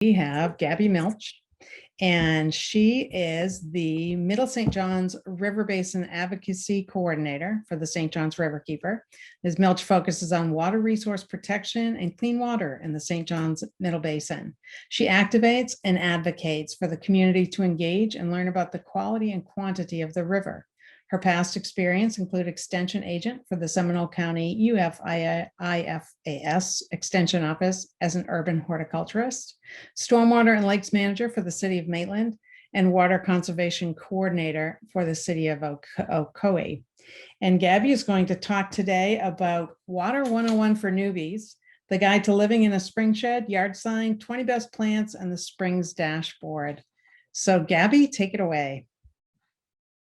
We have Gabbie Milch, and she is the Middle St. Johns River Basin Advocacy Coordinator for the St. Johns Riverkeeper. Ms. Milch focuses on water resource protection and clean water in the St. Johns Middle Basin. She activates and advocates for the community to engage and learn about the quality and quantity of the river. Her past experience include extension agent for the Seminole County IFAS Extension Office as an urban horticulturist, stormwater and lakes manager for the city of Maitland, and water conservation coordinator for the city of Ocoee. And Gabbie is going to talk today about Water 101 for Newbies, the guide to living in a spring shed, yard sign, 20 best plants, and the Springs dashboard. So Gabbie, take it away.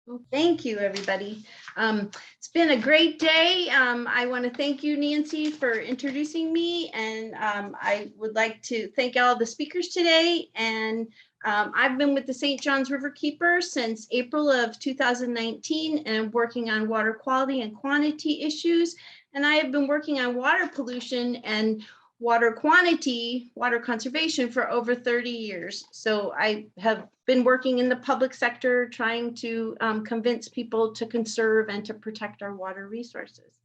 Well, thank you, everybody. It's been a great day. I want to thank you, Nancy, for introducing me, and I would like to thank all the speakers today. And I've been with the St. Johns Riverkeeper since April of 2019, and I'm working on water quality and quantity issues. And I have been working on water pollution and water quantity, water conservation for over 30 years. So I have been working in the public sector, trying to convince people to conserve and to protect our water resources.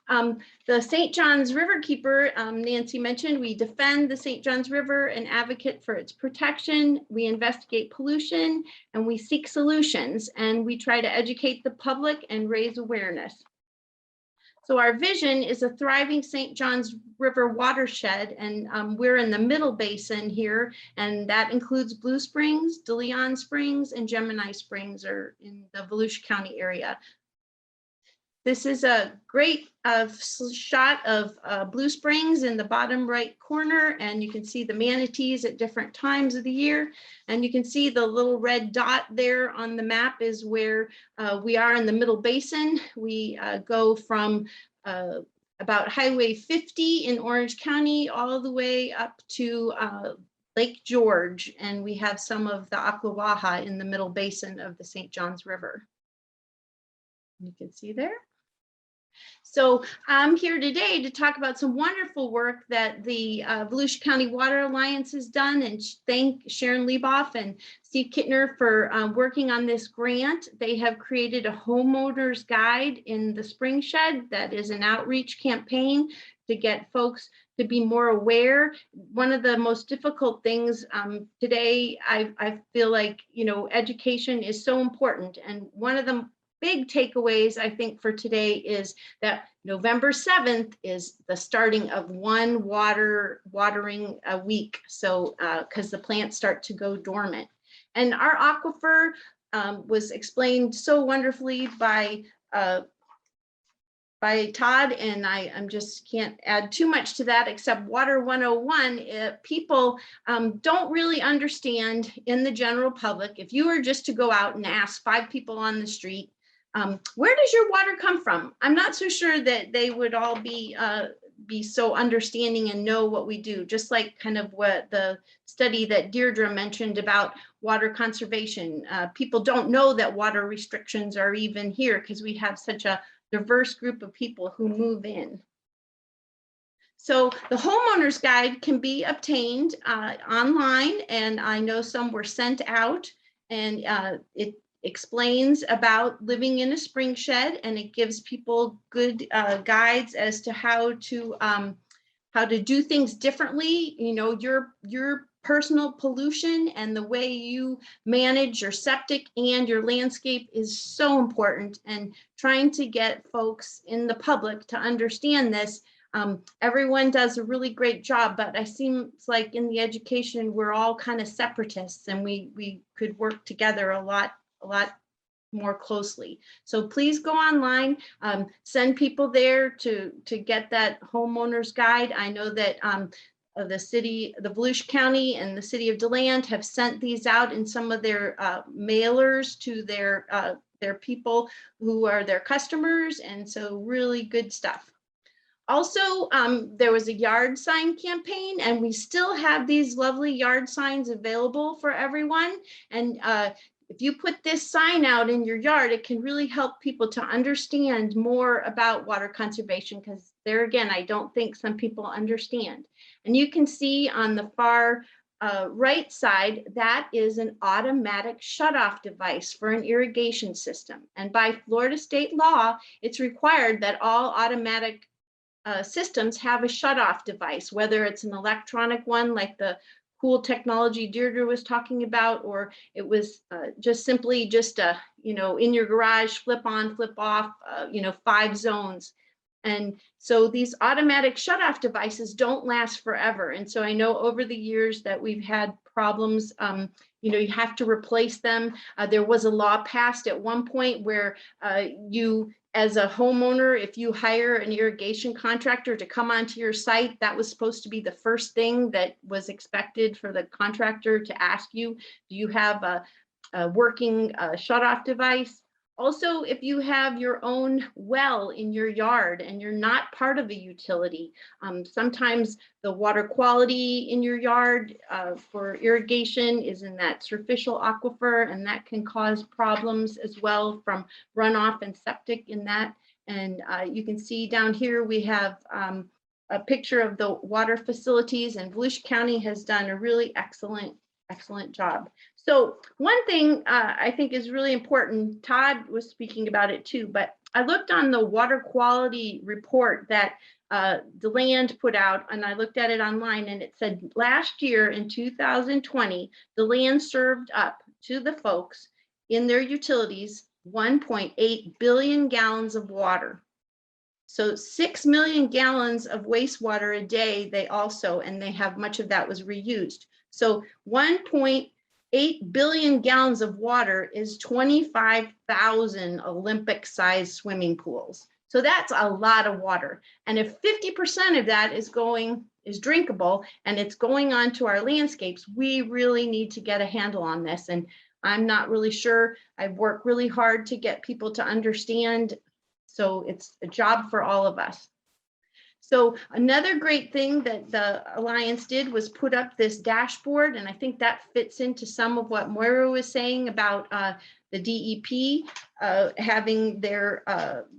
The St. Johns Riverkeeper, Nancy mentioned, we defend the St. Johns River and advocate for its protection. We investigate pollution and we seek solutions, and we try to educate the public and raise awareness. So our vision is a thriving St. Johns River watershed, and we're in the Middle Basin here, and that includes Blue Springs, De Leon Springs, and Gemini Springs are in the Volusia County area. This is a great shot of Blue Springs in the bottom right corner, and you can see the manatees at different times of the year. And you can see the little red dot there on the map is where we are in the Middle Basin. We go from about Highway 50 in Orange County all the way up to Lake George, and we have some of the aqua waha in the Middle Basin of the St. Johns River. You can see there. So I'm here today to talk about some wonderful work that the Volusia County Water Alliance has done, and thank Sharon Lieboff and Steve Kittner for working on this grant. They have created a homeowners guide in the spring shed that is an outreach campaign to get folks to be more aware. One of the most difficult things today, I feel like, education is so important, and one of the big takeaways, I think, for today is that November 7th is the starting of one watering a week. So, because the plants start to go dormant. And our aquifer was explained so wonderfully by Todd, and I just can't add too much to that except Water 101. People don't really understand in the general public. If you were just to go out and ask 5 people on the street, where does your water come from? I'm not so sure that they would all be so understanding and know what we do, just like kind of what the study that Deirdre mentioned about water conservation. People don't know that water restrictions are even here because we have such a diverse group of people who move in. So the homeowners guide can be obtained online, and I know some were sent out, and it explains about living in a spring shed, and it gives people good guides as to how to do things differently. Your personal pollution and the way you manage your septic and your landscape is so important, and trying to get folks in the public to understand this. Everyone does a really great job, but it seems like in the education, we're all kind of separatists, and we could work together a lot more closely. So please go online, send people there to get that homeowners guide. I know that the Volusia County and the city of DeLand have sent these out in some of their mailers to their people who are their customers, and so really good stuff. Also, there was a yard sign campaign, and we still have these lovely yard signs available for everyone. And if you put this sign out in your yard, it can really help people to understand more about water conservation, because there again, I don't think some people understand. And you can see on the far right side, that is an automatic shutoff device for an irrigation system. And by Florida state law, it's required that all automatic systems have a shutoff device, whether it's an electronic one like the cool technology Deirdre was talking about, or it was just simply just a, in your garage, flip on, flip off, 5 zones. And so these automatic shutoff devices don't last forever. And so I know over the years that we've had problems, you have to replace them. There was a law passed at one point where you, as a homeowner, if you hire an irrigation contractor to come onto your site, that was supposed to be the first thing that was expected for the contractor to ask you. Do you have a working shutoff device? Also, if you have your own well in your yard and you're not part of a utility, sometimes the water quality in your yard for irrigation is in that superficial aquifer, and that can cause problems as well from runoff and septic in that. And you can see down here we have a picture of the water facilities, and Volusia County has done a really excellent job. So one thing I think is really important, Todd was speaking about it too, but I looked on the water quality report that DeLand put out, and I looked at it online, and it said last year in 2020, DeLand served up to the folks in their utilities 1.8 billion gallons of water. So 6 million gallons of wastewater a day, they have much of that was reused. So 1.8 billion gallons of water is 25,000 Olympic-sized swimming pools. So that's a lot of water. And if 50% of that is drinkable and it's going onto our landscapes, we really need to get a handle on this. And I'm not really sure. I've worked really hard to get people to understand. So it's a job for all of us. So another great thing that the Alliance did was put up this dashboard, and I think that fits into some of what Moira was saying about the DEP having their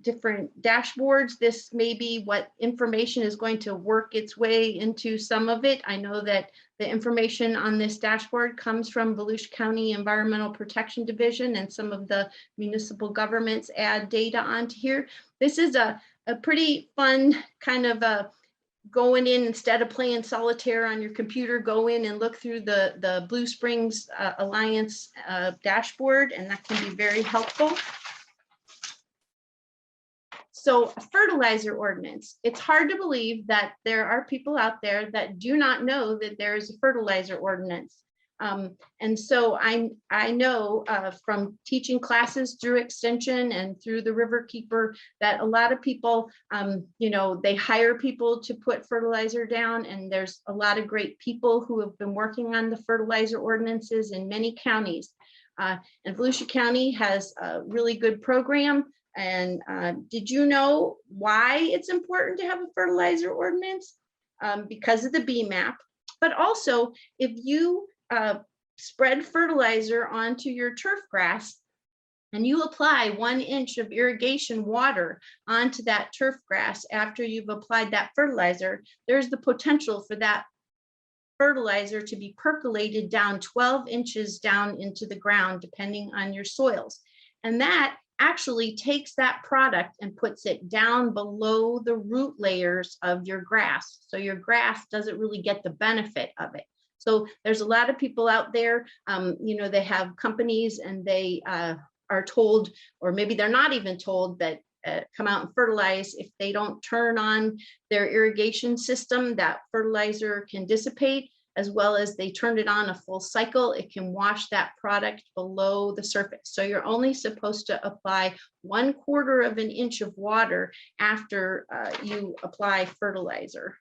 different dashboards. This may be what information is going to work its way into some of it. I know that the information on this dashboard comes from Volusia County Environmental Protection Division, and some of the municipal governments add data onto here. This is a pretty fun kind of going in, instead of playing solitaire on your computer, go in and look through the Blue Springs Alliance dashboard, and that can be very helpful. So a fertilizer ordinance. It's hard to believe that there are people out there that do not know that there is a fertilizer ordinance. And so I know from teaching classes through Extension and through the Riverkeeper that a lot of people, they hire people to put fertilizer down, and there's a lot of great people who have been working on the fertilizer ordinances in many counties. And Volusia County has a really good program. And did you know why it's important to have a fertilizer ordinance? Because of the BMAP, but also if you spread fertilizer onto your turf grass and you apply 1 inch of irrigation water onto that turf grass after you've applied that fertilizer, there's the potential for that fertilizer to be percolated down 12 inches down into the ground, depending on your soils. And that actually takes that product and puts it down below the root layers of your grass. So your grass doesn't really get the benefit of it. So there's a lot of people out there, they have companies and they are told, or maybe they're not even told, that come out and fertilize. If they don't turn on their irrigation system, that fertilizer can dissipate, as well as they turn it on a full cycle, it can wash that product below the surface. So you're only supposed to apply 1/4 of an inch of water after you apply fertilizer.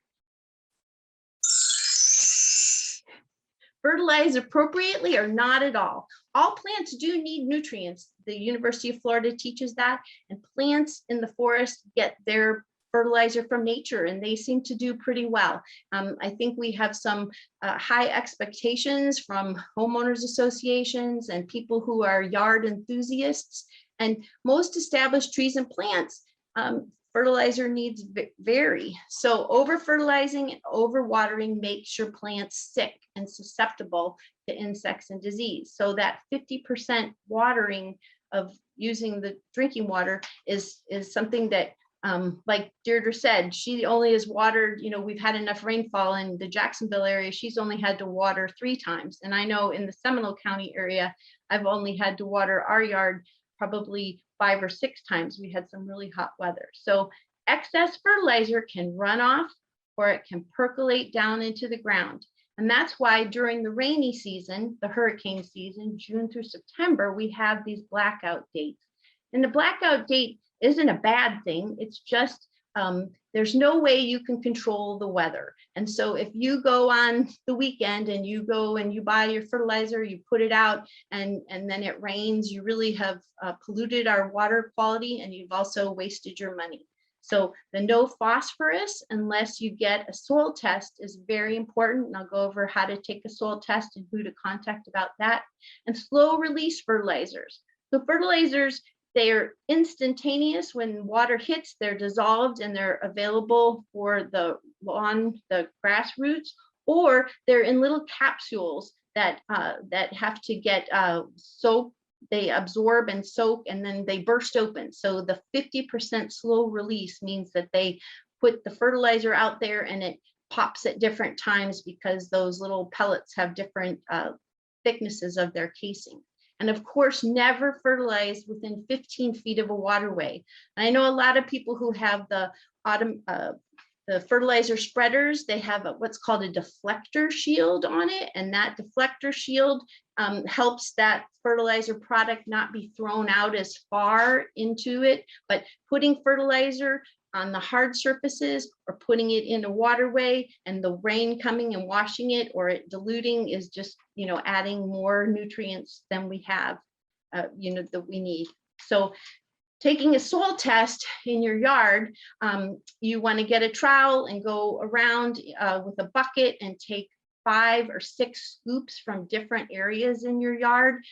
Fertilize appropriately or not at all. All plants do need nutrients. The University of Florida teaches that, and plants in the forest get their fertilizer from nature, and they seem to do pretty well. I think we have some high expectations from homeowners associations and people who are yard enthusiasts, and most established trees and plants fertilizer needs vary. So over fertilizing and over watering makes your plants sick and susceptible to insects and disease. So that 50% watering of using the drinking water is something that, like Deirdre said, she only has watered, we've had enough rainfall in the Jacksonville area. She's only had to water 3 times. And I know in the Seminole County area, I've only had to water our yard probably 5 or 6 times. We had some really hot weather. So excess fertilizer can run off or it can percolate down into the ground. And that's why during the rainy season, the hurricane season, June through September, we have these blackout dates. And the blackout date isn't a bad thing. It's just there's no way you can control the weather. And so if you go on the weekend and you go and you buy your fertilizer, you put it out and then it rains, you really have polluted our water quality and you've also wasted your money. So the no phosphorus unless you get a soil test is very important. And I'll go over how to take a soil test and who to contact about that. And slow release fertilizers. So fertilizers, they are instantaneous. When water hits, they're dissolved and they're available for the lawn, the grass roots, or they're in little capsules that have to get soaked. They absorb and soak and then they burst open. So the 50% slow release means that they put the fertilizer out there and it pops at different times because those little pellets have different thicknesses of their casing. And of course, never fertilize within 15 feet of a waterway. I know a lot of people who have the fertilizer spreaders, they have what's called a deflector shield on it. And that deflector shield helps that fertilizer product not be thrown out as far into it, but putting fertilizer on the hard surfaces or putting it in a waterway and the rain coming and washing it or it diluting is just, adding more nutrients than we have, that we need. So taking a soil test in your yard, you want to get a trowel and go around with a bucket and take 5 or 6 scoops from different areas in your yard,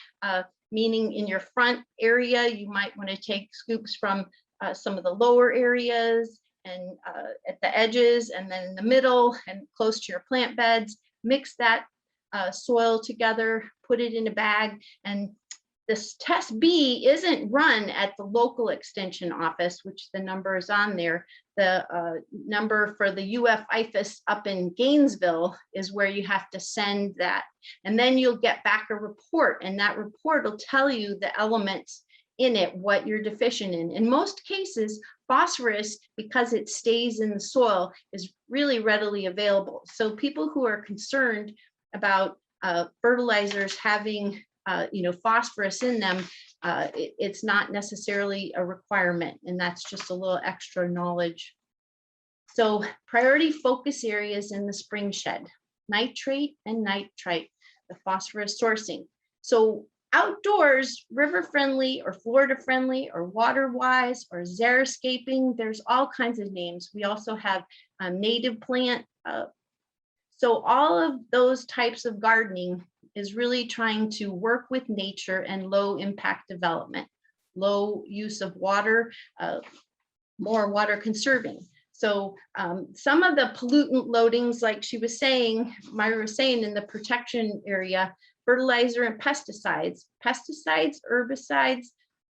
meaning in your front area, you might want to take scoops from some of the lower areas and at the edges and then in the middle and close to your plant beds. Mix that soil together, put it in a bag, and this test B isn't run at the local extension office, which the number is on there. The number for the IFAS up in Gainesville is where you have to send that. And then you'll get back a report, and that report will tell you the elements in it, what you're deficient in. In most cases, phosphorus, because it stays in the soil, is really readily available. So people who are concerned about fertilizers having phosphorus in them, it's not necessarily a requirement, and that's just a little extra knowledge. So priority focus areas in the spring shed, nitrate and nitrite, the phosphorus sourcing. So outdoors, river friendly or Florida friendly or water wise or xeriscaping, there's all kinds of names. We also have native plant. So all of those types of gardening is really trying to work with nature and low impact development, low use of water, more water conserving. So some of the pollutant loadings, like she was saying, Moira was saying in the protection area, fertilizer and pesticides, herbicides,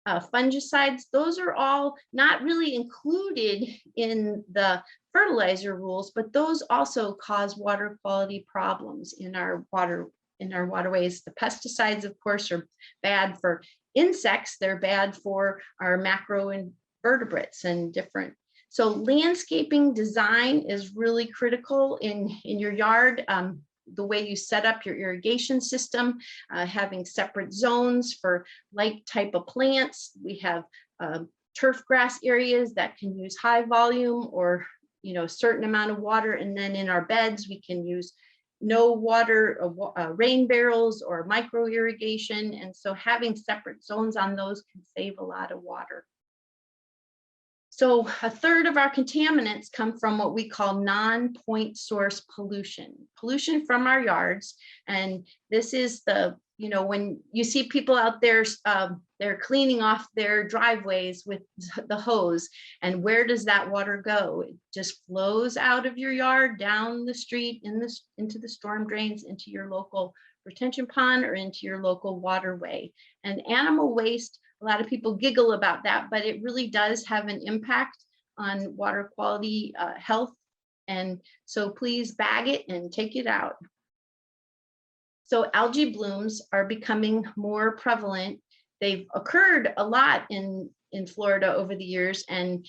fungicides, those are all not really included in the fertilizer rules, but those also cause water quality problems in our waterways. The pesticides, of course, are bad for insects. They're bad for our macroinvertebrates and different. So landscaping design is really critical in your yard. The way you set up your irrigation system, having separate zones for like type of plants. We have turf grass areas that can use high volume or a certain amount of water, and then in our beds we can use no water, rain barrels or micro irrigation, and so having separate zones on those can save a lot of water. So a third of our contaminants come from what we call non-point source pollution from our yards. And this is the, when you see people out there, they're cleaning off their driveways with the hose. And where does that water go? It just flows out of your yard, down the street, into the storm drains, into your local retention pond, or into your local waterway. And animal waste, a lot of people giggle about that, but it really does have an impact on water quality, health. And so please bag it and take it out. So algae blooms are becoming more prevalent. They've occurred a lot in Florida over the years, and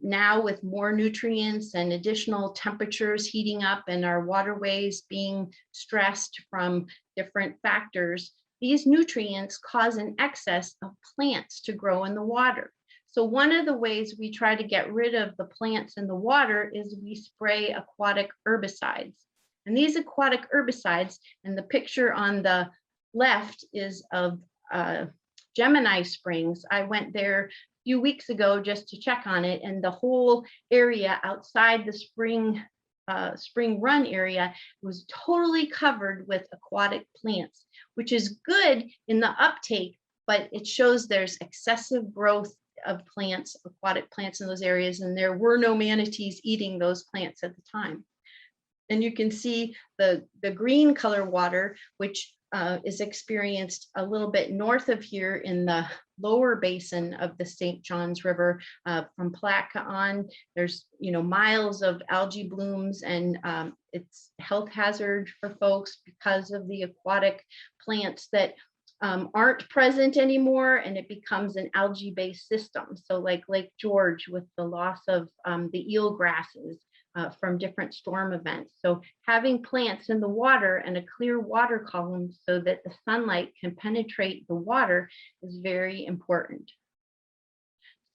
now with more nutrients and additional temperatures heating up and our waterways being stressed from different factors, these nutrients cause an excess of plants to grow in the water. So one of the ways we try to get rid of the plants in the water is we spray aquatic herbicides. And these aquatic herbicides, and the picture on the left is of Gemini Springs. I went there a few weeks ago just to check on it, and the whole area outside the spring run area was totally covered with aquatic plants, which is good in the uptake, but it shows there's excessive growth of plants, aquatic plants in those areas, and there were no manatees eating those plants at the time. And you can see the green color water, which is experienced a little bit north of here in the lower basin of the St. Johns River. From Palatka on, there's miles of algae blooms, and it's health hazard for folks because of the aquatic plants that aren't present anymore, and it becomes an algae-based system. So like Lake George with the loss of the eel grasses from different storm events. So having plants in the water and a clear water column so that the sunlight can penetrate the water is very important.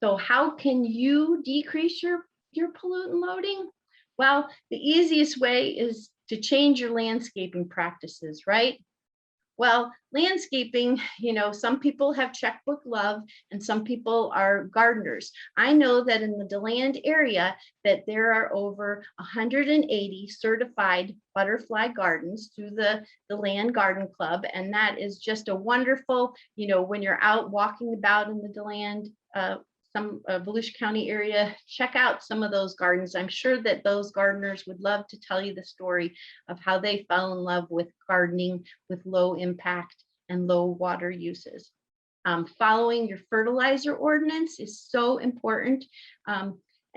So how can you decrease your pollutant loading? Well, the easiest way is to change your landscaping practices, right? Well, landscaping, some people have checkbook love and some people are gardeners. I know that in the DeLand area that there are over 180 certified butterfly gardens through the DeLand Garden Club. And that is just a wonderful, when you're out walking about in the DeLand, some Volusia County area, check out some of those gardens. I'm sure that those gardeners would love to tell you the story of how they fell in love with gardening with low impact and low water uses. Following your fertilizer ordinance is so important.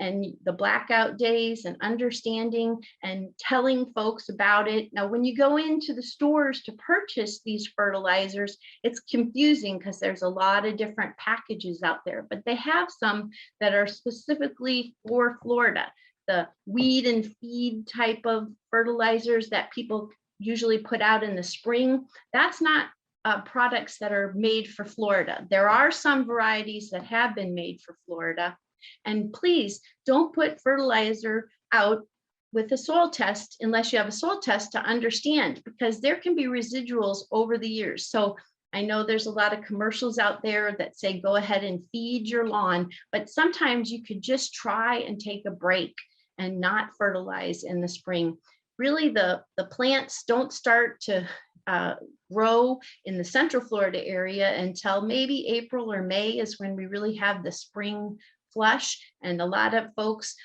And the blackout days and understanding and telling folks about it. Now, when you go into the stores to purchase these fertilizers, it's confusing because there's a lot of different packages out there, but they have some that are specifically for Florida. The weed and feed type of fertilizers that people usually put out in the spring, that's not products that are made for Florida. There are some varieties that have been made for Florida. And please don't put fertilizer out with a soil test unless you have a soil test to understand, because there can be residuals over the years. So I know there's a lot of commercials out there that say go ahead and feed your lawn, but sometimes you could just try and take a break and not fertilize in the spring. Really, the plants don't start to grow in the Central Florida area until maybe April or May is when we really have the spring flush. And a lot of folks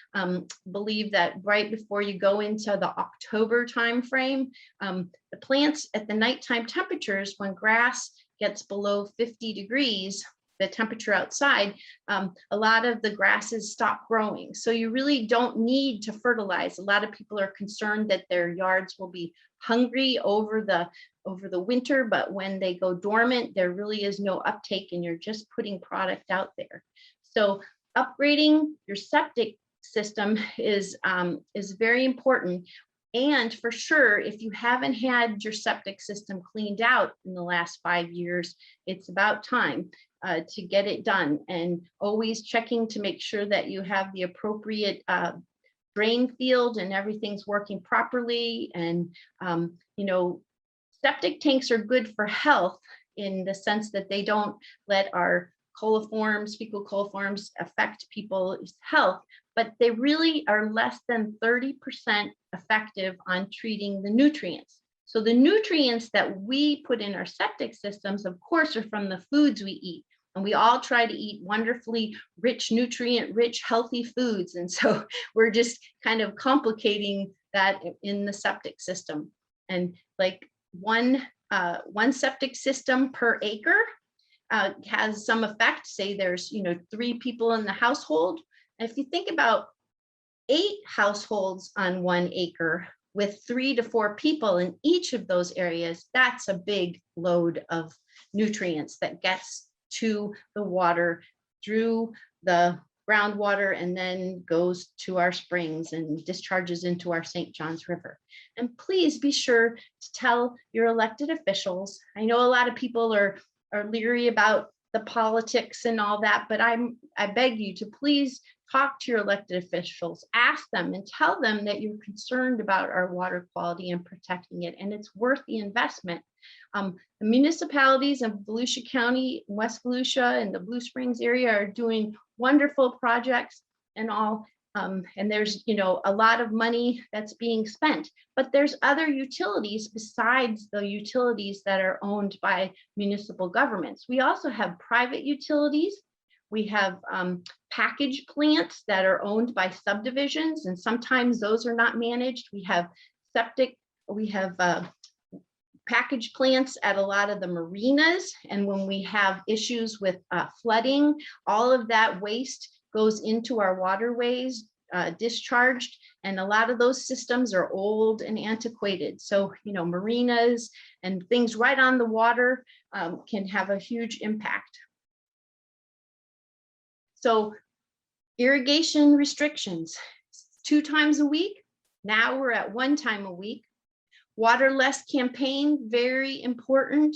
believe that right before you go into the October timeframe, the plants at the nighttime temperatures, when grass gets below 50 degrees, the temperature outside, a lot of the grasses stop growing. So you really don't need to fertilize. A lot of people are concerned that their yards will be hungry over the winter, but when they go dormant, there really is no uptake and you're just putting product out there. So upgrading your septic system is very important. And for sure, if you haven't had your septic system cleaned out in the last 5 years, it's about time to get it done. And always checking to make sure that you have the appropriate drain field and everything's working properly. And, septic tanks are good for health in the sense that they don't let our coliforms, fecal coliforms affect people's health, but they really are less than 30% effective on treating the nutrients. So the nutrients that we put in our septic systems, of course, are from the foods we eat. And we all try to eat wonderfully rich, nutrient-rich, healthy foods. And so we're just kind of complicating that in the septic system. And like one septic system per acre has some effect. Say there's 3 people in the household. And if you think about 8 households on 1 acre with 3 to 4 people in each of those areas, that's a big load of nutrients that gets to the water through the groundwater and then goes to our springs and discharges into our St. Johns River. And please be sure to tell your elected officials. I know a lot of people are leery about the politics and all that, but I beg you to please talk to your elected officials, ask them and tell them that you're concerned about our water quality and protecting it, and it's worth the investment. The municipalities in Volusia County, West Volusia, and the Blue Springs area are doing wonderful projects and all. And there's a lot of money that's being spent, but there's other utilities besides the utilities that are owned by municipal governments. We also have private utilities. We have package plants that are owned by subdivisions, and sometimes those are not managed. We have package plants at a lot of the marinas, and when we have issues with flooding, all of that waste goes into our waterways, discharged, and a lot of those systems are old and antiquated. So, marinas and things right on the water can have a huge impact. So, irrigation restrictions, 2 times a week. Now we're at 1 time a week. Water Less campaign, very important.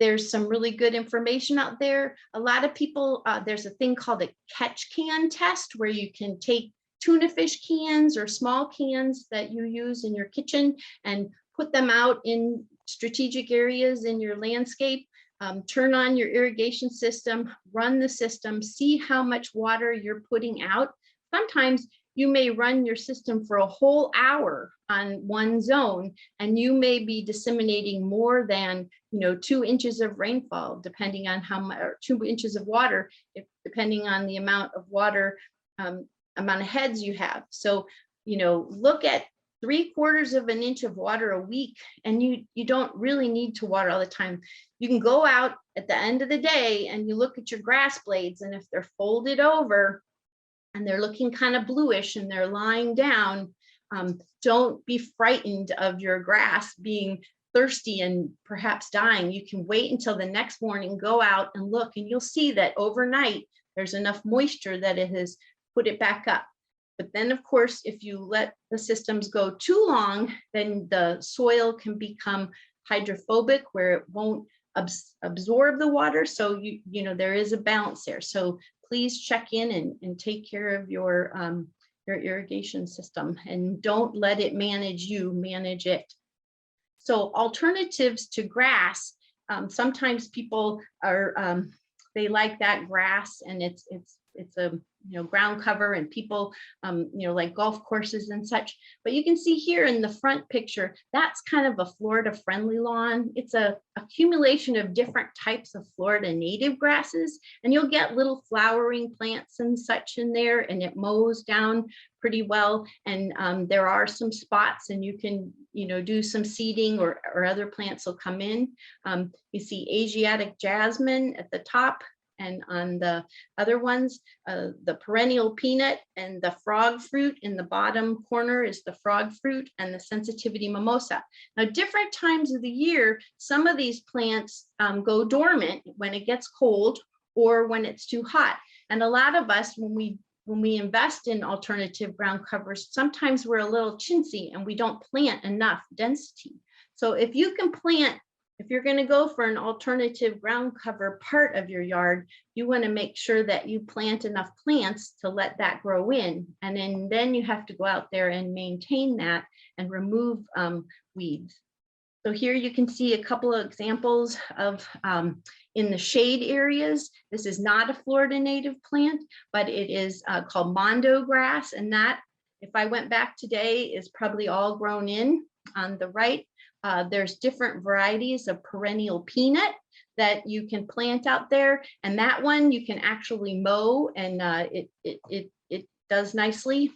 There's some really good information out there. A lot of people, there's a thing called a catch can test where you can take tuna fish cans or small cans that you use in your kitchen and put them out in strategic areas in your landscape. Turn on your irrigation system, run the system, see how much water you're putting out. Sometimes you may run your system for a whole hour on one zone, and you may be disseminating more than 2 inches of rainfall, depending on how much, or 2 inches of water, depending on the amount of water, amount of heads you have. So, look at 3/4 of an inch of water a week, and you don't really need to water all the time. You can go out at the end of the day and you look at your grass blades, and if they're folded over and they're looking kind of bluish and they're lying down, don't be frightened of your grass being thirsty and perhaps dying. You can wait until the next morning, go out and look, and you'll see that overnight there's enough moisture that it has put it back up. But then, of course, if you let the systems go too long, then the soil can become hydrophobic, where it won't absorb the water. So there is a balance there. So please check in and take care of your irrigation system, and don't let it manage you, manage it. So alternatives to grass, sometimes people are, they like that grass, and it's a ground cover, and people like golf courses and such. But you can see here in the front picture, that's kind of a Florida friendly lawn. It's a accumulation of different types of Florida native grasses, and you'll get little flowering plants and such in there, and it mows down pretty well. And there are some spots, and you can do some seeding, or other plants will come in. You see Asiatic jasmine at the top, and on the other ones, the perennial peanut and the frog fruit in the bottom corner is the frog fruit, and the sensitivity mimosa. Now, different times of the year, some of these plants go dormant when it gets cold or when it's too hot. And a lot of us, when we invest in alternative ground covers, sometimes we're a little chintzy and we don't plant enough density. So if you can plant, if you're going to go for an alternative ground cover part of your yard, you want to make sure that you plant enough plants to let that grow in. And then you have to go out there and maintain that and remove weeds. So here you can see a couple of examples of in the shade areas. This is not a Florida native plant, but it is called mondo grass. And that, if I went back today, is probably all grown in. On the right, there's different varieties of perennial peanut that you can plant out there. And that one you can actually mow, and it does nicely.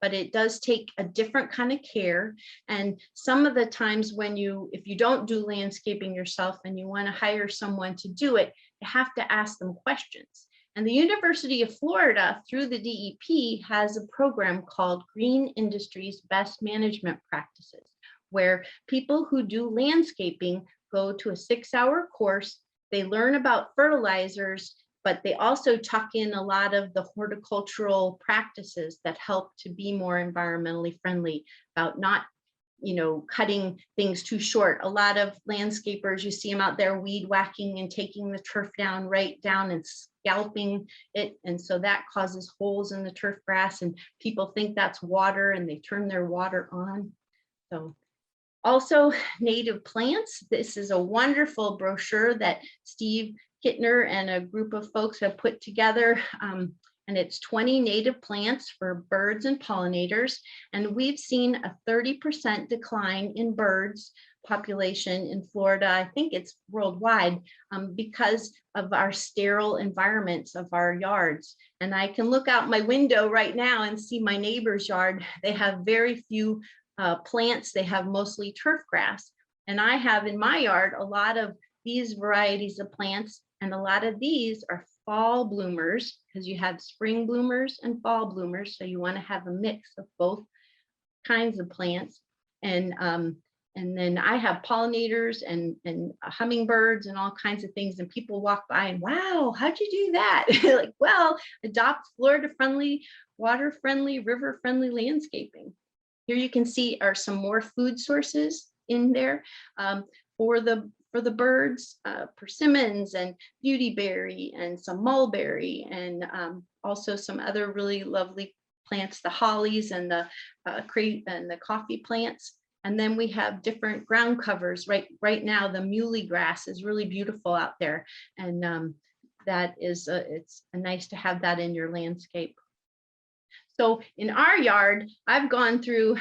But it does take a different kind of care. And some of the times when if you don't do landscaping yourself and you want to hire someone to do it, you have to ask them questions. And the University of Florida, through the DEP, has a program called Green Industries Best Management Practices, where people who do landscaping go to a 6-hour course. They learn about fertilizers, but they also tuck in a lot of the horticultural practices that help to be more environmentally friendly, about not, cutting things too short. A lot of landscapers, you see them out there weed whacking and taking the turf down right down and scalping it. And so that causes holes in the turf grass, and people think that's water and they turn their water on. So also native plants. This is a wonderful brochure that Steve Kittner and a group of folks have put together, and it's 20 native plants for birds and pollinators. And we've seen a 30% decline in birds population in Florida. I think it's worldwide, because of our sterile environments of our yards. And I can look out my window right now and see my neighbor's yard. They have very few plants. They have mostly turf grass. And I have in my yard a lot of these varieties of plants. And a lot of these are fall bloomers, because you have spring bloomers and fall bloomers. So you want to have a mix of both kinds of plants. And then I have pollinators and hummingbirds and all kinds of things. And people walk by and, wow, how'd you do that? Like, well, adopt Florida friendly, water friendly, river friendly landscaping. Here you can see are some more food sources in there for the birds, persimmons and beautyberry and some mulberry, and also some other really lovely plants, the hollies and the crepe and the coffee plants. And then we have different ground covers. Right now, the muley grass is really beautiful out there, and that is it's nice to have that in your landscape. So in our yard, I've gone through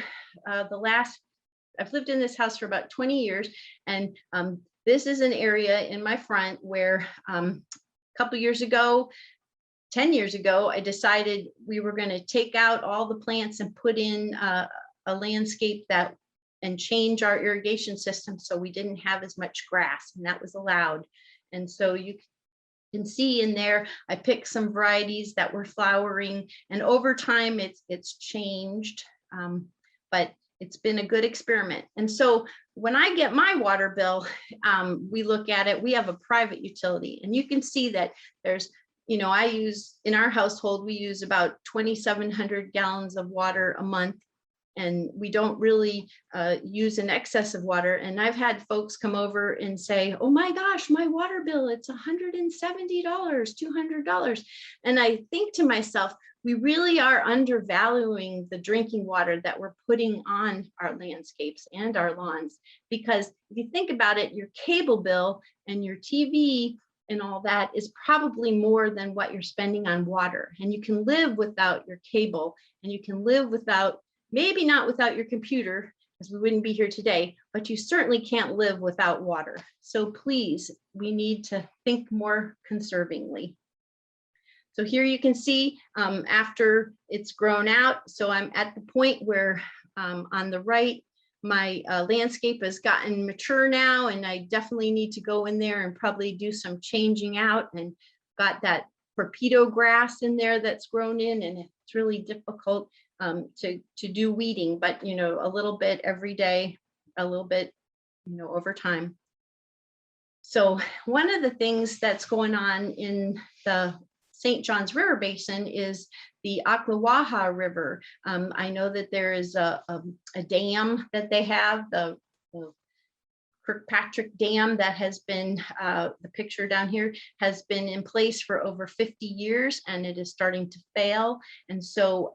I've lived in this house for about 20 years, and this is an area in my front where a couple years ago, 10 years ago, I decided we were going to take out all the plants and put in a landscape and change our irrigation system so we didn't have as much grass, and that was allowed. And so you can see in there, I picked some varieties that were flowering, and over time it's changed, but it's been a good experiment. And so when I get my water bill, we look at it, we have a private utility, and you can see that there's, in our household, we use about 2,700 gallons of water a month, and we don't really use an excess of water. And I've had folks come over and say, oh my gosh, my water bill, it's $170, $200. And I think to myself, we really are undervaluing the drinking water that we're putting on our landscapes and our lawns. Because if you think about it, your cable bill and your TV and all that is probably more than what you're spending on water. And you can live without your cable, and you can live without, maybe not without your computer, because we wouldn't be here today, but you certainly can't live without water. So please, we need to think more conservingly. So here you can see after it's grown out. So I'm at the point where on the right, my landscape has gotten mature now, and I definitely need to go in there and probably do some changing out, and got that torpedo grass in there that's grown in, and it's really difficult to do weeding, but a little bit every day, a little bit over time. So one of the things that's going on in the St. Johns River Basin is the Waha River. I know that there is a dam that they have, the Kirkpatrick Dam, that has been, the picture down here, has been in place for over 50 years, and it is starting to fail. And so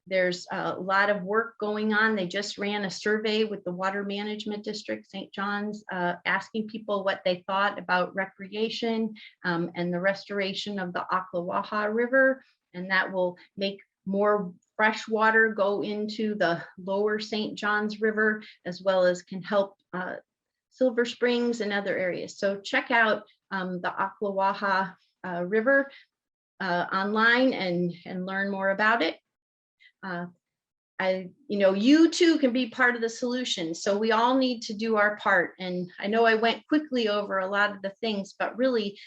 There's a lot of work going on. They just ran a survey with the Water Management District, St. John's, asking people what they thought about recreation and the restoration of the Aqua River, and that will make more fresh water go into the lower St. John's River, as well as can help Silver Springs and other areas. So check out the Aqua River online and learn more about it. You too can be part of the solution. So we all need to do our part. And I know I went quickly over a lot of the things, but really,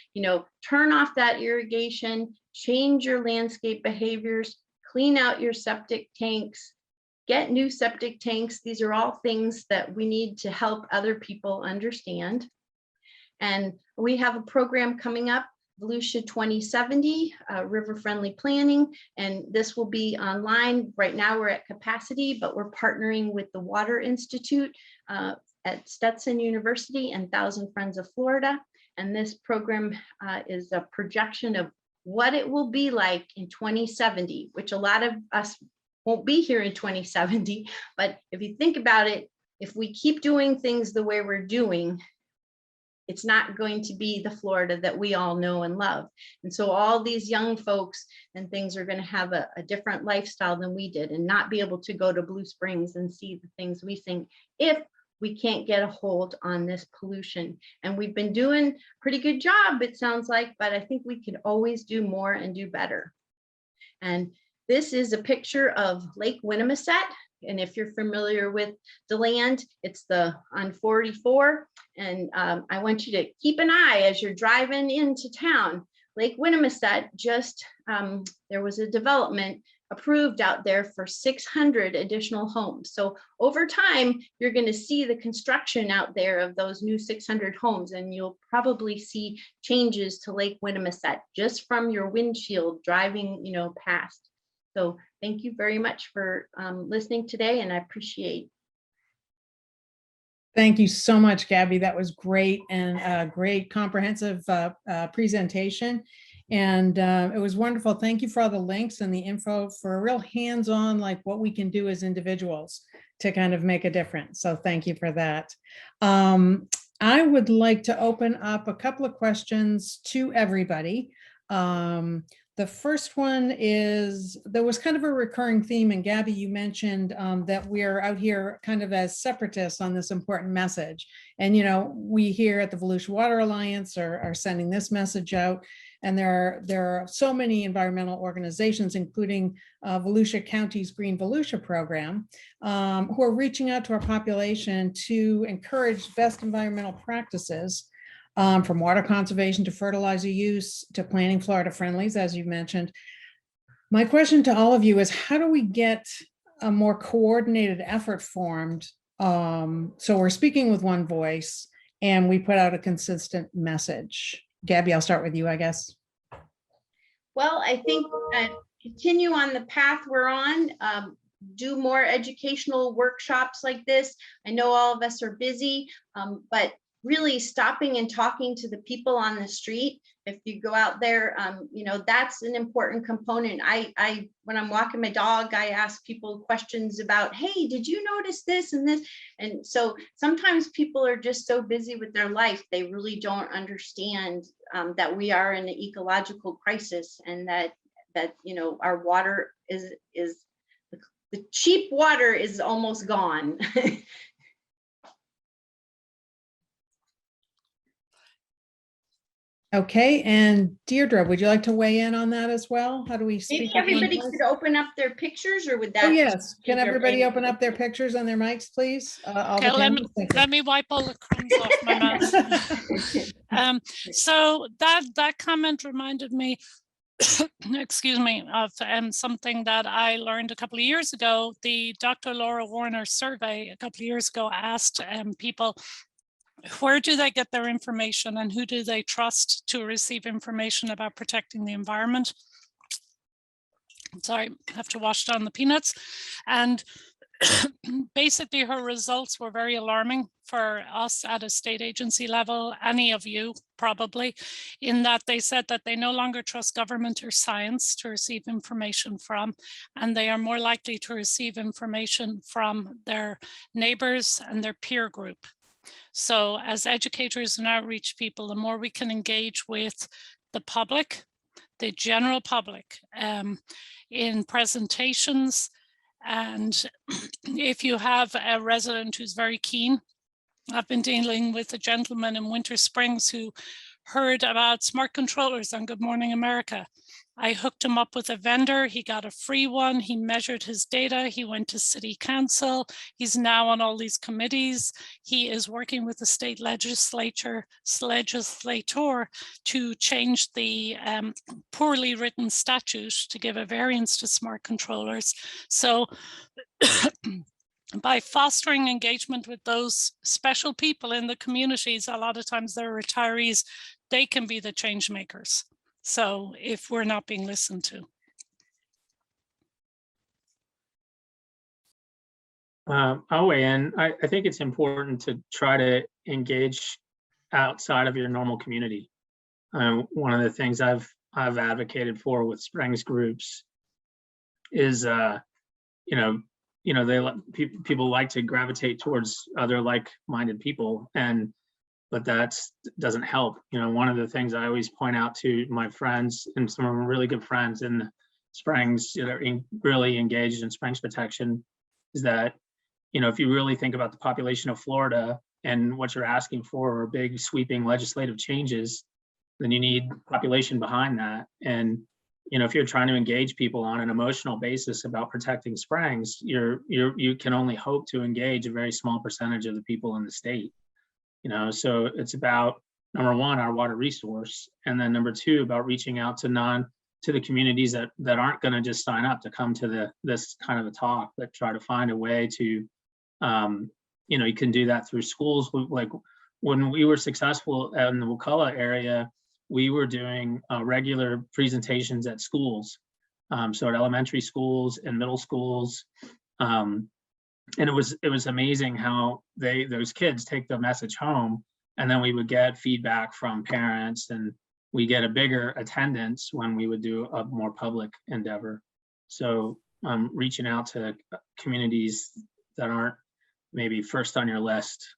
turn off that irrigation, change your landscape behaviors, clean out your septic tanks, get new septic tanks. These are all things that we need to help other people understand. And we have a program coming up, Volusia 2070, river-friendly planning, and this will be online. Right now we're at capacity, but we're partnering with the Water Institute at Stetson University and Thousand Friends of Florida. And this program is a projection of what it will be like in 2070, which a lot of us won't be here in 2070. But if you think about it, if we keep doing things the way we're doing, it's not going to be the Florida that we all know and love. And so all these young folks and things are going to have a different lifestyle than we did, and not be able to go to Blue Springs and see the things we think if we can't get a hold on this pollution. And we've been doing a pretty good job, it sounds like, but I think we could always do more and do better. And this is a picture of Lake Winona Set. And if you're familiar with the land, it's on 44. And I want you to keep an eye as you're driving into town. Lake Winona Set, there was a development approved out there for 600 additional homes. So over time, you're going to see the construction out there of those new 600 homes, and you'll probably see changes to Lake Winona Set just from your windshield driving, past. So thank you very much for listening today, and I appreciate. Thank you so much, Gabbie. That was great, and a great comprehensive presentation. And it was wonderful. Thank you for all the links and the info for a real hands-on, like what we can do as individuals to kind of make a difference. So thank you for that. I would like to open up a couple of questions to everybody. The first one is, there was kind of a recurring theme, and Gabbie, you mentioned that we're out here kind of as separatists on this important message. And, we here at the Volusia Water Alliance are sending this message out. And there are so many environmental organizations, including Volusia County's Green Volusia program, who are reaching out to our population to encourage best environmental practices, from water conservation to fertilizer use to planting Florida friendlies, as you mentioned. My question to all of you is, how do we get a more coordinated effort formed so we're speaking with one voice and we put out a consistent message? Gabbie, I'll start with you, I guess. Well, I think continue on the path we're on. Do more educational workshops like this. I know all of us are busy, but really stopping and talking to the people on the street. If you go out there, that's an important component. When I'm walking my dog, I ask people questions about, hey, did you notice this and this? And so sometimes people are just so busy with their life, they really don't understand that we are in an ecological crisis, and that our water is the cheap water is almost gone. Okay, and Deirdre, would you like to weigh in on that as well? How do we speak? Maybe everybody could open up their pictures, or would that? Oh, yes. Can everybody open up their pictures and their mics, please? Okay, let me wipe all the crumbs off my mouth. So that comment reminded me, excuse me, of something that I learned a couple of years ago. The Dr. Laura Warner survey a couple of years ago asked people, where do they get their information and who do they trust to receive information about protecting the environment? Sorry, I have to wash down the peanuts. And basically her results were very alarming for us at a state agency level, any of you probably, in that they said that they no longer trust government or science to receive information from, and they are more likely to receive information from their neighbors and their peer group. So as educators and outreach people, the more we can engage with the public, the general public, in presentations. And if you have a resident who's very keen, I've been dealing with a gentleman in Winter Springs who heard about smart controllers on Good Morning America. I hooked him up with a vendor. He got a free one. He measured his data. He went to city council. He's now on all these committees. He is working with the state legislator to change the poorly written statute to give a variance to smart controllers. So by fostering engagement with those special people in the communities, a lot of times they're retirees, they can be the change makers. So if we're not being listened to. I'll weigh in. I think it's important to try to engage outside of your normal community. One of the things I've advocated for with Springs groups is, people like to gravitate towards other like-minded people, but that doesn't help. One of the things I always point out to my friends, and some of them really good friends in Springs that are really engaged in Springs protection, is that, if you really think about the population of Florida and what you're asking for are big sweeping legislative changes, then you need population behind that. And, if you're trying to engage people on an emotional basis about protecting Springs, you can only hope to engage a very small percentage of the people in the state. So it's about, number one, our water resource, and then number two, about reaching out to the communities that aren't going to just sign up to come to this kind of a talk, but try to find a way to, you can do that through schools. Like when we were successful in the Wakulla area, we were doing regular presentations at schools, so at elementary schools and middle schools. And it was amazing how those kids take the message home, and then we would get feedback from parents, and we get a bigger attendance when we would do a more public endeavor. So reaching out to communities that aren't maybe first on your list,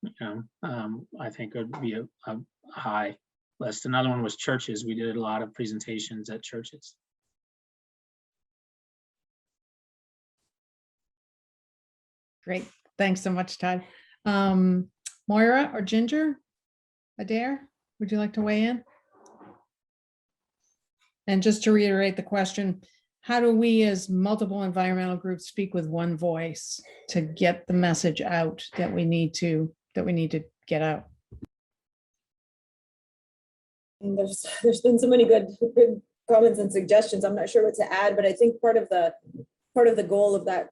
I think would be a high list. Another one was churches. We did a lot of presentations at churches. Great. Thanks so much, Todd. Moira or Ginger, Adair, would you like to weigh in? And just to reiterate the question, how do we as multiple environmental groups speak with one voice to get the message out that we need to get out? And there's been so many good comments and suggestions. I'm not sure what to add, but I think part of the goal of that,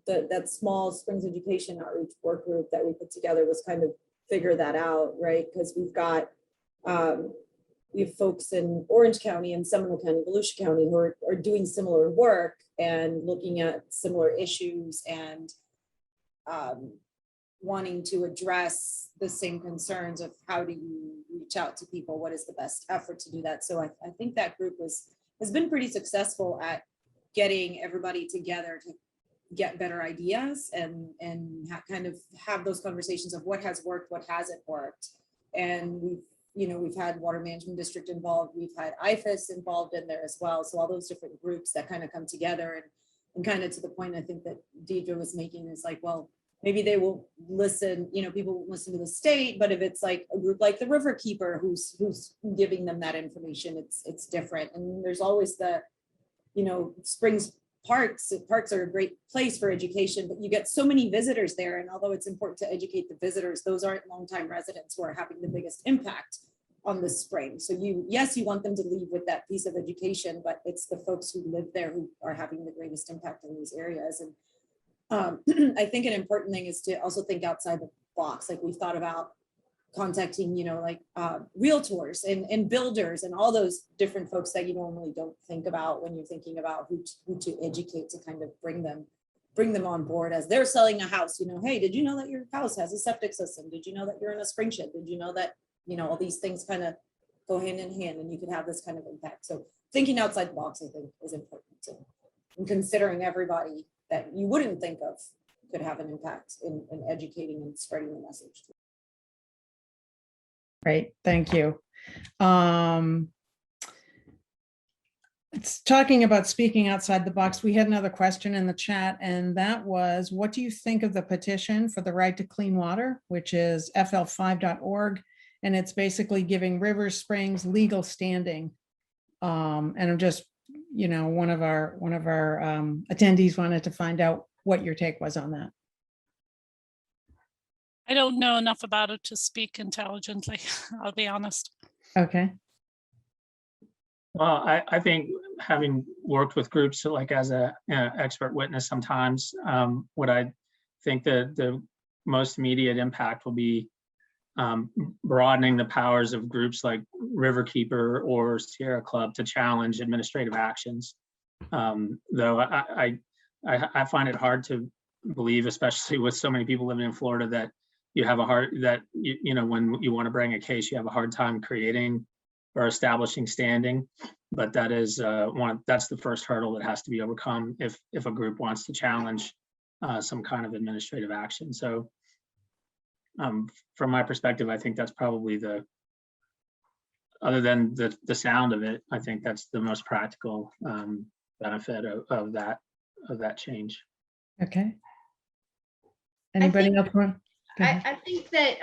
that small Springs education outreach work group that we put together was kind of figure that out, right? Because we have folks in Orange County and Seminole County, Volusia County, who are doing similar work and looking at similar issues and wanting to address the same concerns of how do you reach out to people, what is the best effort to do that. So I think that group has been pretty successful at getting everybody together to get better ideas and kind of have those conversations of what has worked, what hasn't worked. And we've had Water Management District involved, we've had IFAS involved in there as well. So all those different groups that kind of come together and kind of to the point I think that Deidre was making is like, well, maybe they will listen, people will listen to the state, but if it's like a group like the Riverkeeper who's giving them that information, it's different. And there's always the, Springs parks are a great place for education, but you get so many visitors there. And although it's important to educate the visitors, those aren't longtime residents who are having the biggest impact on the spring. So you want them to leave with that piece of education, but it's the folks who live there who are having the greatest impact in these areas. And I think an important thing is to also think outside the box. Like we've thought about contacting, realtors and builders and all those different folks that you normally don't think about when you're thinking about who to educate to kind of bring them bring them on board as they're selling a house. You know, hey, did you know that your house has a septic system? Did you know that you're in a spring shed? Did you know that, you know, all these things kind of go hand in hand and you can have this kind of impact. So thinking outside the box, I think, is important too. And considering everybody that you wouldn't think of could have an impact in educating and spreading the message. Great, thank you. It's talking about speaking outside the box. We had another question in the chat, and that was, what do you think of the petition for the right to clean water, which is fl5.org, and it's basically giving rivers, springs legal standing. And I'm just, you know, one of our attendees wanted to find out what your take was on that. I don't know enough about it to speak intelligently, I'll be honest. Okay. Well, I think having worked with groups like as a expert witness sometimes, what I think the most immediate impact will be broadening the powers of groups like Riverkeeper or Sierra Club to challenge administrative actions. Though I find it hard to believe, especially with so many people living in Florida, that you have you know, when you want to bring a case, you have a hard time creating or establishing standing, but that is that's the first hurdle that has to be overcome if a group wants to challenge some kind of administrative action. So from my perspective, I think that's probably other than the sound of it, I think that's the most practical benefit of that change. Okay. Anybody else want? I think that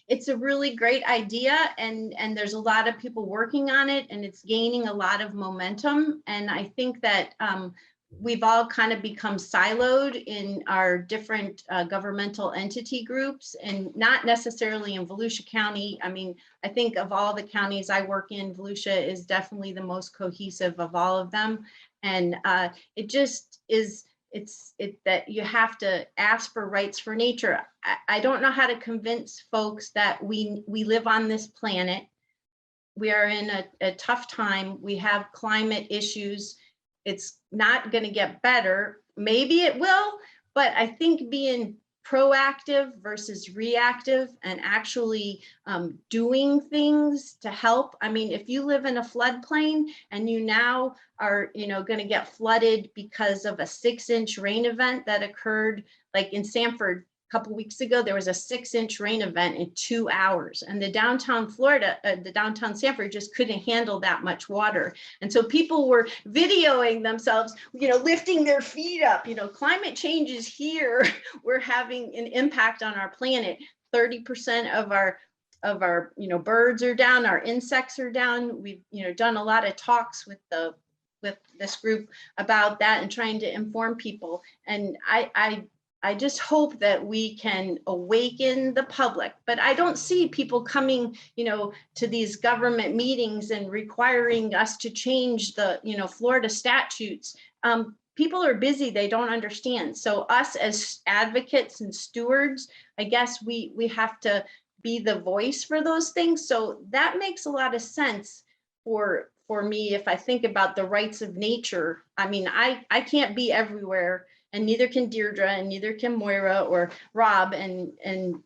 it's a really great idea, and there's a lot of people working on it, and it's gaining a lot of momentum. And I think that we've all kind of become siloed in our different governmental entity groups, and not necessarily in Volusia County. I mean, I think of all the counties I work in, Volusia is definitely the most cohesive of all of them. And it just is, it's that you have to ask for rights for nature. I don't know how to convince folks that we live on this planet. We are in a tough time. We have climate issues. It's not going to get better. Maybe it will, but I think being proactive versus reactive and actually doing things to help. I mean, if you live in a floodplain and you now are, you know, going to get flooded because of a 6-inch rain event that occurred, like in Sanford a couple weeks ago, there was a 6-inch rain event in 2 hours, and the downtown Sanford just couldn't handle that much water. And so people were videoing themselves, you know, lifting their feet up. You know, climate change is here. We're having an impact on our planet. 30% of our you know, birds are down, our insects are down. We've, you know, done a lot of talks with this group about that and trying to inform people. And I just hope that we can awaken the public, but I don't see people coming, you know, to these government meetings and requiring us to change the, you know, Florida statutes. People are busy, they don't understand. So us as advocates and stewards, I guess we have to be the voice for those things. So that makes a lot of sense for me. If I think about the rights of nature, I mean, I can't be everywhere, and neither can Deirdre, and neither can Moira or Rob and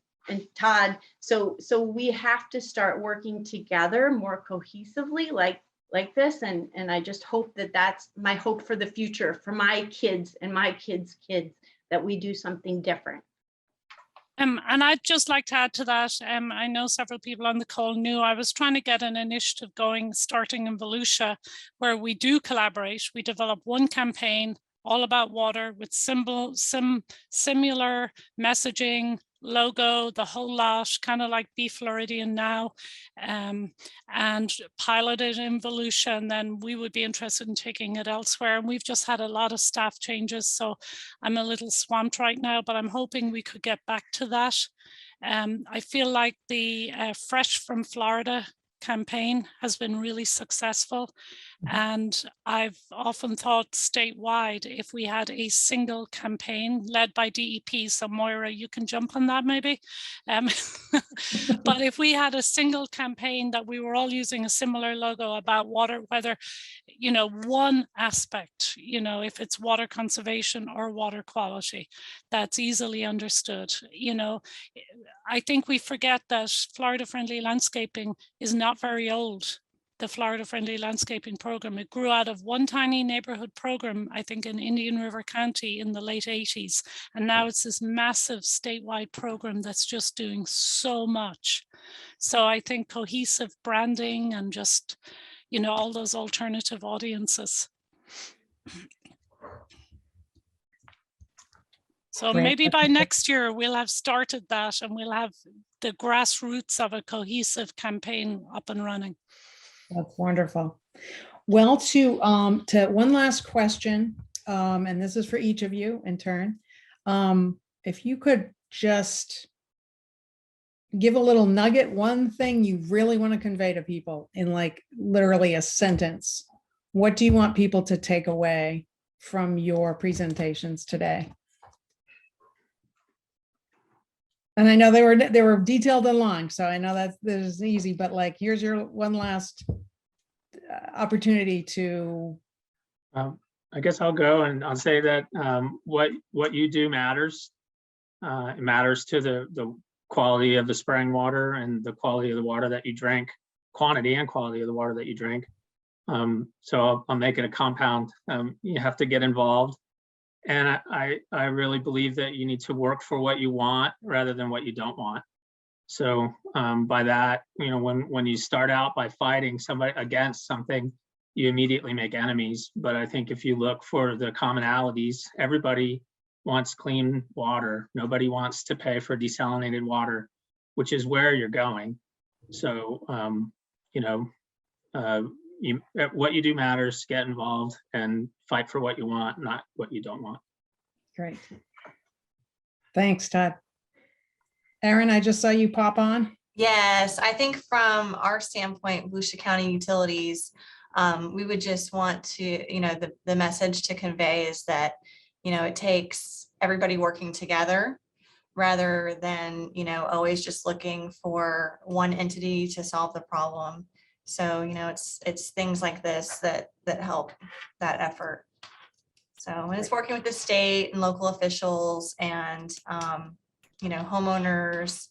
Todd. So we have to start working together more cohesively like this. And I just hope that that's my hope for the future, for my kids and my kids' kids, that we do something different. And I'd just like to add to that, I know several people on the call knew I was trying to get an initiative starting in Volusia, where we do collaborate. We develop one campaign all about water with similar messaging, logo, the whole lot, kind of like Be Floridian now, and pilot it in Volusia, and then we would be interested in taking it elsewhere. And we've just had a lot of staff changes, so I'm a little swamped right now, but I'm hoping we could get back to that. I feel like the Fresh from Florida campaign has been really successful. And I've often thought statewide, if we had a single campaign led by DEP, so Moira, you can jump on that maybe. But if we had a single campaign that we were all using a similar logo about water, whether, you know, one aspect, you know, if it's water conservation or water quality, that's easily understood. You know, I think we forget that Florida Friendly Landscaping is not very old. The Florida Friendly Landscaping Program, it grew out of one tiny neighborhood program, I think in Indian River County in the late 80s. And now it's this massive statewide program that's just doing so much. So I think cohesive branding and just, you know, all those alternative audiences. So Great. maybe by next year, we'll have started that and we'll have the grassroots of a cohesive campaign up and running. That's wonderful. Well, to one last question, and this is for each of you in turn. If you could just give a little nugget, one thing you really want to convey to people in like literally a sentence, what do you want people to take away from your presentations today? And I know they were detailed and long, so I know that this is easy, but like, here's your one last opportunity to. I guess I'll go and I'll say that what you do matters. It matters to the quality of the spraying water and the quality of the water that you drink, quantity and quality of the water that you drink. So I'll make it a compound. You have to get involved. And I really believe that you need to work for what you want rather than what you don't want. So by that, you know, when you start out by fighting somebody against something, you immediately make enemies. But I think if you look for the commonalities, everybody wants clean water. Nobody wants to pay for desalinated water, which is where you're going. So, you know, what you do matters. Get involved and fight for what you want, not what you don't want. Great. Thanks, Todd. Erin, I just saw you pop on. Yes, I think from our standpoint, Volusia County Utilities, we would just want to, you know, the message to convey is that, you know, it takes everybody working together rather than, you know, always just looking for one entity to solve the problem. So, you know, it's things like this that help that effort. So, and it's working with the state and local officials and, you know, homeowners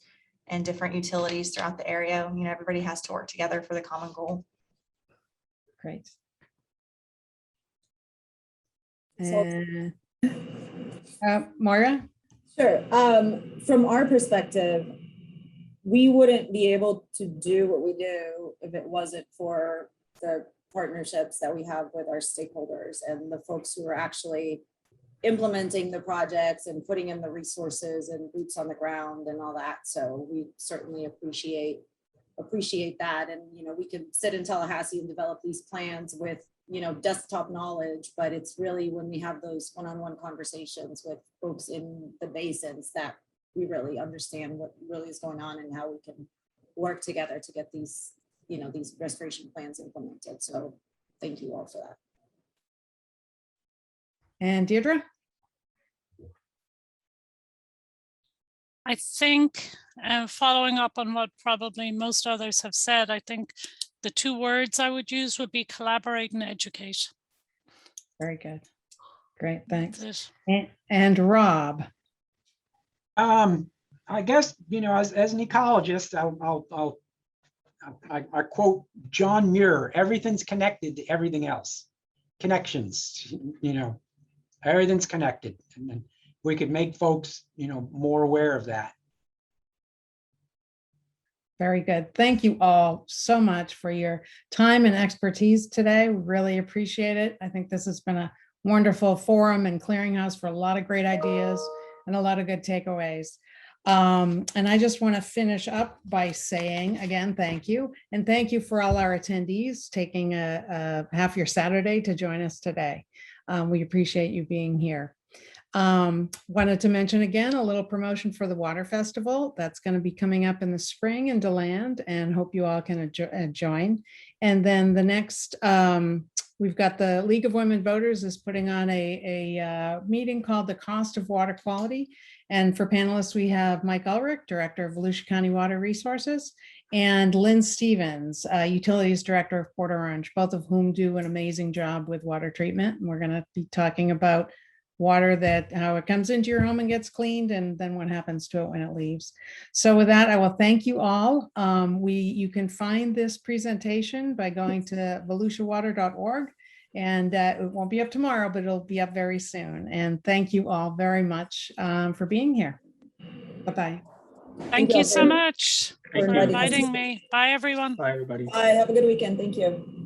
and different utilities throughout the area. You know, everybody has to work together for the common goal. Great. So- Moira? Sure. From our perspective, we wouldn't be able to do what we do if it wasn't for the partnerships that we have with our stakeholders and the folks who are actually implementing the projects and putting in the resources and boots on the ground and all that. So we certainly appreciate that. And, you know, we can sit in Tallahassee and develop these plans with, you know, desktop knowledge, but it's really when we have those one-on-one conversations with folks in the basins that we really understand what really is going on and how we can work together to get these, you know, these restoration plans implemented. So thank you all for that. And Deirdre? I think, following up on what probably most others have said, I think the two words I would use would be collaborate and educate. Very good. Great, thanks. That's it. And Rob? I guess, you know, as an ecologist, I quote John Muir, everything's connected to everything else. Connections, you know, everything's connected. And then we could make folks, you know, more aware of that. Very good. Thank you all so much for your time and expertise today. We really appreciate it. I think this has been a wonderful forum and clearinghouse for a lot of great ideas and a lot of good takeaways. And I just want to finish up by saying again, thank you. And thank you for all our attendees taking a half your Saturday to join us today. We appreciate you being here. Wanted to mention again, a little promotion for the Water Festival. That's going to be coming up in the spring in DeLand, and hope you all can join. And then the next, we've got the League of Women Voters is putting on a meeting called The Cost of Water Quality. And for panelists, we have Mike Ulrich, Director of Volusia County Water Resources, and Lynn Stevens, Utilities Director of Port Orange, both of whom do an amazing job with water treatment. And we're going to be talking about water, that how it comes into your home and gets cleaned, and then what happens to it when it leaves. So with that, I will thank you all. You can find this presentation by going to volusiawater.org, and it won't be up tomorrow, but it'll be up very soon. And thank you all very much for being here. Bye-bye. Thank you so much Thank for you. inviting me. Bye, everyone. Bye, everybody. Bye. Have a good weekend. Thank you.